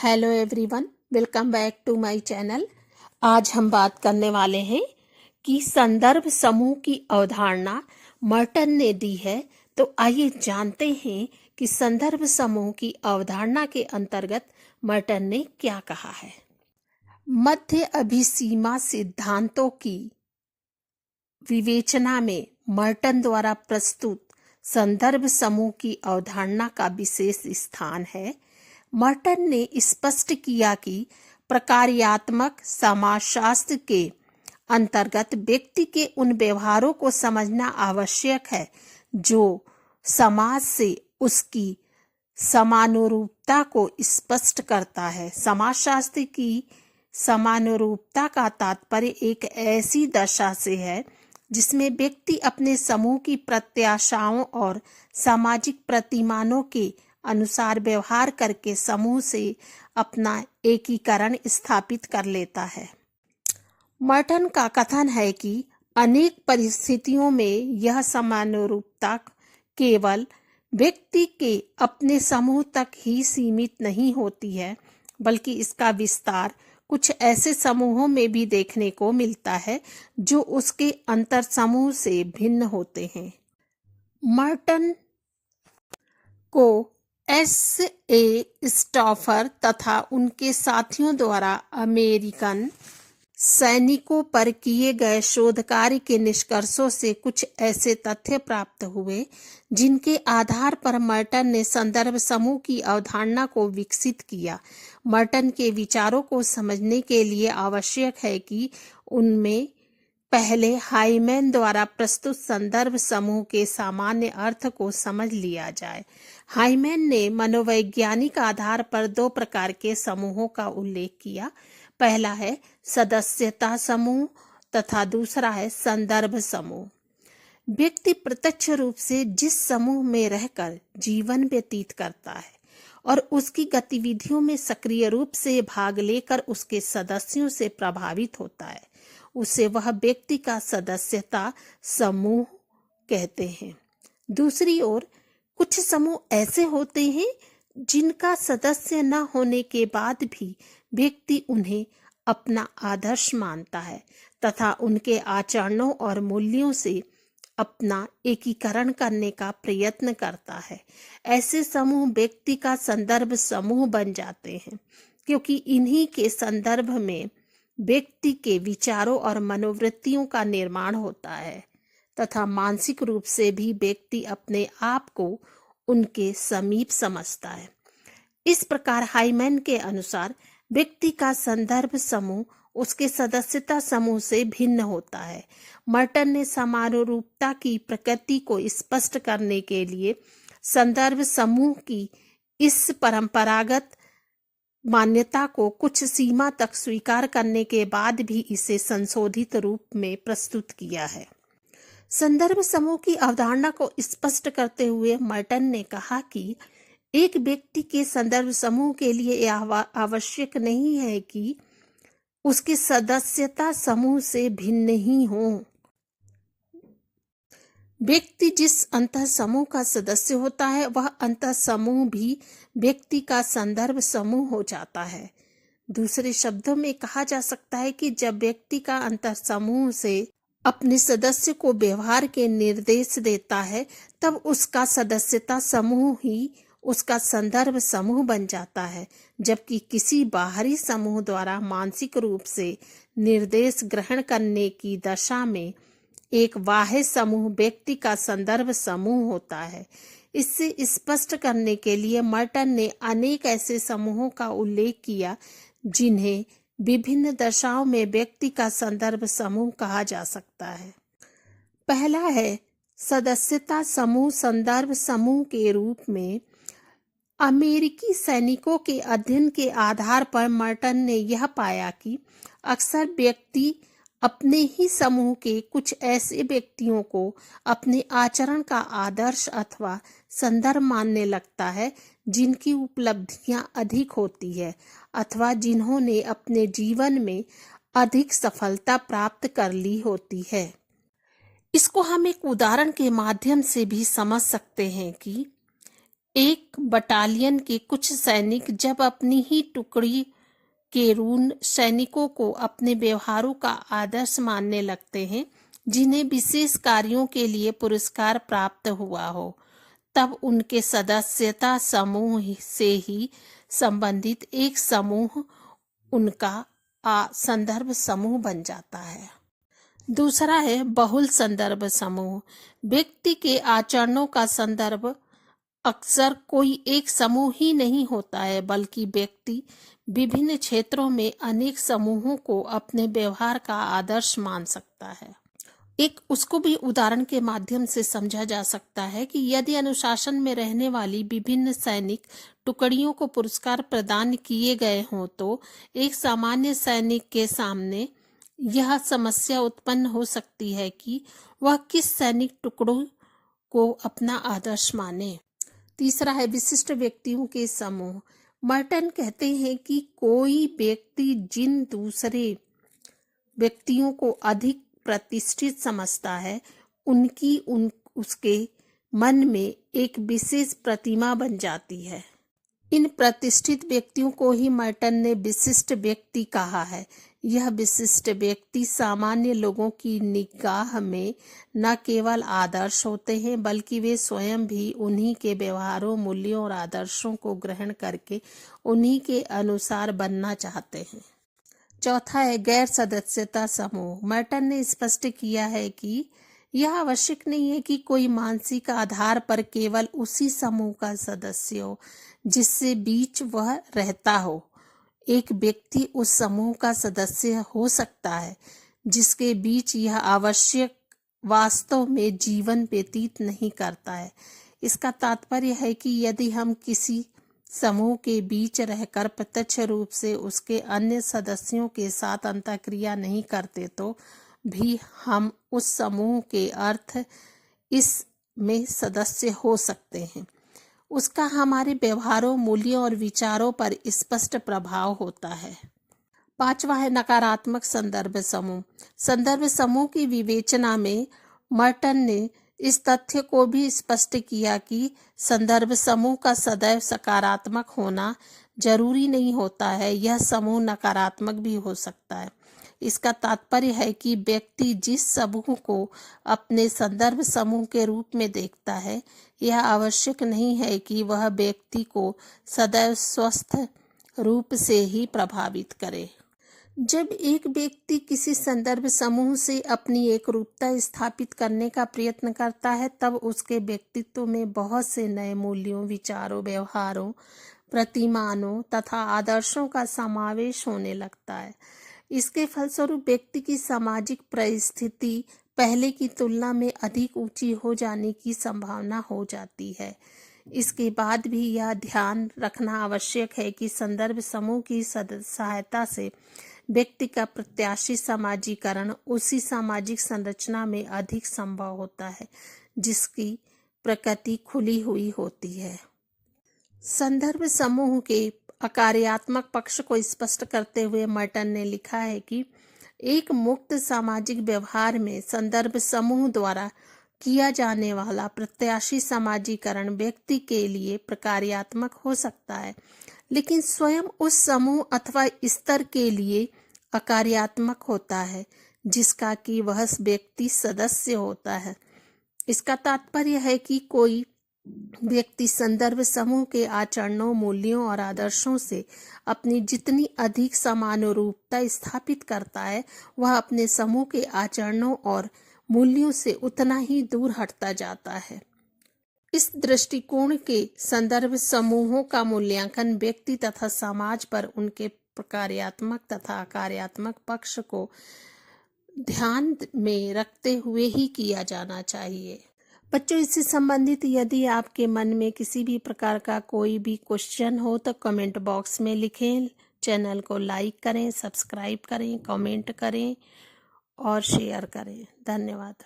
Hello everyone, welcome back to my channel. आज हम बात करने वाले हैं कि संदर्भ समूह की अवधारणा मर्टन ने दी है। तो आइए जानते हैं कि संदर्भ समूह की अवधारणा के अंतर्गत मर्टन ने क्या कहा है। मध्य अभिसीमा सिद्धांतों की विवेचना में मर्टन द्वारा प्रस्तुत संदर्भ समूह की अवधारणा का विशेष स्थान है। मर्टन ने स्पष्ट किया कि प्रकार्यात्मक समाजशास्त्र के अंतर्गत व्यक्ति के उन व्यवहारों को समझना आवश्यक है जो समाज से उसकी समानुरूपता को स्पष्ट करता है। समाजशास्त्र की समानुरूपता का तात्पर्य एक ऐसी दशा से है जिसमें व्यक्ति अपने समूह की प्रत्याशाओं और सामाजिक प्रतिमानों के अनुसार व्यवहार करके समूह से अपना एकीकरण स्थापित कर लेता है। मर्टन का कथन है कि अनेक परिस्थितियों में यह समानुरूपता केवल व्यक्ति के अपने समूह तक ही सीमित नहीं होती है, बल्कि इसका विस्तार कुछ ऐसे समूहों में भी देखने को मिलता है जो उसके अंतर समूह से भिन्न होते हैं। मर्टन को S.A. स्टॉफर तथा उनके साथियों द्वारा अमेरिकन सैनिकों पर किए गए शोध कार्य के निष्कर्षों से कुछ ऐसे तथ्य प्राप्त हुए जिनके आधार पर मर्टन ने संदर्भ समूह की अवधारणा को विकसित किया। मर्टन के विचारों को समझने के लिए आवश्यक है कि उनमें पहले हाइमैन द्वारा प्रस्तुत संदर्भ समूह के सामान्य अर्थ को समझ लिया जाए। हाइमैन ने मनोवैज्ञानिक आधार पर दो प्रकार के समूहों का उल्लेख किया। पहला है सदस्यता समूह तथा दूसरा है संदर्भ समूह। व्यक्ति प्रत्यक्ष रूप से जिस समूह में रहकर जीवन व्यतीत करता है और उसकी गतिविधियों में सक्रिय रूप से भाग लेकर उसके सदस्यों से प्रभावित होता है, उसे वह व्यक्ति का सदस्यता समूह कहते हैं। दूसरी ओर कुछ समूह ऐसे होते हैं जिनका सदस्य न होने के बाद भी व्यक्ति उन्हें अपना आदर्श मानता है तथा उनके आचरणों और मूल्यों से अपना एकीकरण करने का प्रयत्न करता है। ऐसे समूह व्यक्ति का संदर्भ समूह बन जाते हैं, क्योंकि इन्हीं के संदर्भ में व्यक्ति के विचारों और मनोवृत्तियों का निर्माण होता है तथा मानसिक रूप से भी व्यक्ति अपने आप को उनके समीप समझता है। इस प्रकार हाइमैन के अनुसार व्यक्ति का संदर्भ समूह उसके सदस्यता समूह से भिन्न होता है। मर्टन ने समानुरूपता की प्रकृति को स्पष्ट करने के लिए संदर्भ समूह की इस परंपरागत मान्यता को कुछ सीमा तक स्वीकार करने के बाद भी इसे संशोधित रूप में प्रस्तुत किया है। संदर्भ समूह की अवधारणा को स्पष्ट करते हुए मर्टन ने कहा कि एक व्यक्ति के संदर्भ समूह के लिए यह आवश्यक नहीं है कि उसके सदस्यता समूह से भिन्न ही हो। व्यक्ति जिस अंतर समूह का सदस्य होता है वह अंतर समूह भी व्यक्ति का संदर्भ समूह हो जाता है। दूसरे शब्दों में कहा जा सकता है कि जब व्यक्ति का अंतर समूह से अपने सदस्य को व्यवहार के निर्देश देता है तब उसका सदस्यता समूह ही उसका संदर्भ समूह बन जाता है, जबकि किसी बाहरी समूह द्वारा मानसिक रूप से निर्देश ग्रहण करने की दशा में एक बाह्य समूह व्यक्ति का संदर्भ समूह होता है। इससे स्पष्ट करने के लिए मर्टन ने अनेक ऐसे समूहों का उल्लेख किया जिन्हें विभिन्न दशाओं में व्यक्ति का संदर्भ समूह कहा जा सकता है। पहला है सदस्यता समूह। संदर्भ समूह के रूप में अमेरिकी सैनिकों के अध्ययन के आधार पर मर्टन ने यह पाया कि अक्सर व्यक्ति अपने ही समूह के कुछ ऐसे व्यक्तियों को अपने आचरण का आदर्श अथवा संदर्भ मानने लगता है जिनकी उपलब्धियां अधिक होती है अथवा जिन्होंने अपने जीवन में अधिक सफलता प्राप्त कर ली होती है। इसको हम एक उदाहरण के माध्यम से भी समझ सकते हैं कि एक बटालियन के कुछ सैनिक जब अपनी ही टुकड़ी के रून सैनिकों को अपने व्यवहारों का आदर्श मानने लगते हैं, जिन्हें विशेष कार्यों के लिए पुरस्कार प्राप्त हुआ हो, तब उनके सदस्यता समूह से ही संबंधित एक समूह उनका संदर्भ समूह बन जाता है। दूसरा है बहुल संदर्भ समूह। व्यक्ति के आचरणों का संदर्भ अक्सर कोई एक समूह ही नहीं होता है, बल्कि व्यक्ति विभिन्न क्षेत्रों में अनेक समूहों को अपने व्यवहार का आदर्श मान सकता है। एक उसको भी उदाहरण के माध्यम से समझा जा सकता है कि यदि अनुशासन में रहने वाली विभिन्न सैनिक टुकड़ियों को पुरस्कार प्रदान किए गए हों, तो एक सामान्य सैनिक के सामने यह समस्या उत्पन्न हो सकती है कि वह किस सैनिक टुकड़ों को अपना आदर्श माने। तीसरा है विशिष्ट व्यक्तियों के समूह। मर्टन कहते हैं कि कोई व्यक्ति जिन दूसरे व्यक्तियों को अधिक प्रतिष्ठित समझता है, उसके मन में एक विशेष प्रतिमा बन जाती है। इन प्रतिष्ठित व्यक्तियों को ही मर्टन ने विशिष्ट व्यक्ति कहा है। यह विशिष्ट व्यक्ति सामान्य लोगों की निगाह में न केवल आदर्श होते हैं, बल्कि वे स्वयं भी उन्हीं के व्यवहारों, मूल्यों और आदर्शों को ग्रहण करके उन्हीं के अनुसार बनना चाहते हैं। चौथा है गैर सदस्यता समूह। मर्टन ने स्पष्ट किया है कि यह आवश्यक नहीं है कि कोई मानसिक आधार पर केवल उसी समूह का सदस्य हो जिससे बीच वह रहता हो। एक व्यक्ति उस समूह का सदस्य हो सकता है जिसके बीच यह आवश्यक वास्तव में जीवन व्यतीत नहीं करता है। इसका तात्पर्य है कि यदि हम किसी समूह के बीच रहकर प्रत्यक्ष रूप से उसके अन्य सदस्यों के साथ अंतःक्रिया नहीं करते, तो भी हम उस समूह के अर्थ इसमें सदस्य हो सकते हैं। उसका हमारे व्यवहारों, मूल्यों और विचारों पर स्पष्ट प्रभाव होता है। पांचवा है नकारात्मक संदर्भ समूह। संदर्भ समूह की विवेचना में मर्टन ने इस तथ्य को भी स्पष्ट किया कि संदर्भ समूह का सदैव सकारात्मक होना जरूरी नहीं होता है, यह समूह नकारात्मक भी हो सकता है। इसका तात्पर्य है कि व्यक्ति जिस समूह को अपने संदर्भ समूह के रूप में देखता है, यह आवश्यक नहीं है कि वह व्यक्ति को सदैव स्वस्थ रूप से ही प्रभावित करे। जब एक व्यक्ति किसी संदर्भ समूह से अपनी एकरूपता स्थापित करने का प्रयत्न करता है, तब उसके व्यक्तित्व में बहुत से नए मूल्यों, विचारों, व्यवहारों, प्रतिमानों तथा आदर्शों का समावेश होने लगता है। इसके फलस्वरूप व्यक्ति की सामाजिक परिस्थिति पहले की तुलना में अधिक ऊंची हो जाने की संभावना हो जाती है। इसके बाद भी यह ध्यान रखना आवश्यक है कि संदर्भ समूह की सहायता से व्यक्ति का प्रत्याशी समाजीकरण उसी सामाजिक संरचना में अधिक संभव होता है जिसकी प्रकृति खुली हुई होती है। संदर्भ समूह के अकार्यात्मक पक्ष को स्पष्ट करते हुए मर्टन ने लिखा है कि एक मुक्त सामाजिक व्यवहार में संदर्भ समूह द्वारा किया जाने वाला प्रत्याशी समाजीकरण व्यक्ति के लिए प्रकार्यात्मक हो सकता है, लेकिन स्वयं उस समूह अथवा स्तर के लिए अकार्यात्मक होता है जिसका कि वह व्यक्ति सदस्य होता है। इसका तात्पर्य है कि कोई व्यक्ति संदर्भ समूह के आचरणों, मूल्यों और आदर्शों से अपनी जितनी अधिक समानुरूपता स्थापित करता है, वह अपने समूह के आचरणों और मूल्यों से उतना ही दूर हटता जाता है। इस दृष्टिकोण के संदर्भ समूहों का मूल्यांकन व्यक्ति तथा समाज पर उनके प्रकार्यात्मक तथा अकार्यात्मक पक्ष को ध्यान में रखते हुए ही किया जाना चाहिए। बच्चों, इससे संबंधित यदि आपके मन में किसी भी प्रकार का कोई भी क्वेश्चन हो तो कमेंट बॉक्स में लिखें। चैनल को लाइक करें, सब्सक्राइब करें, कमेंट करें और शेयर करें। धन्यवाद।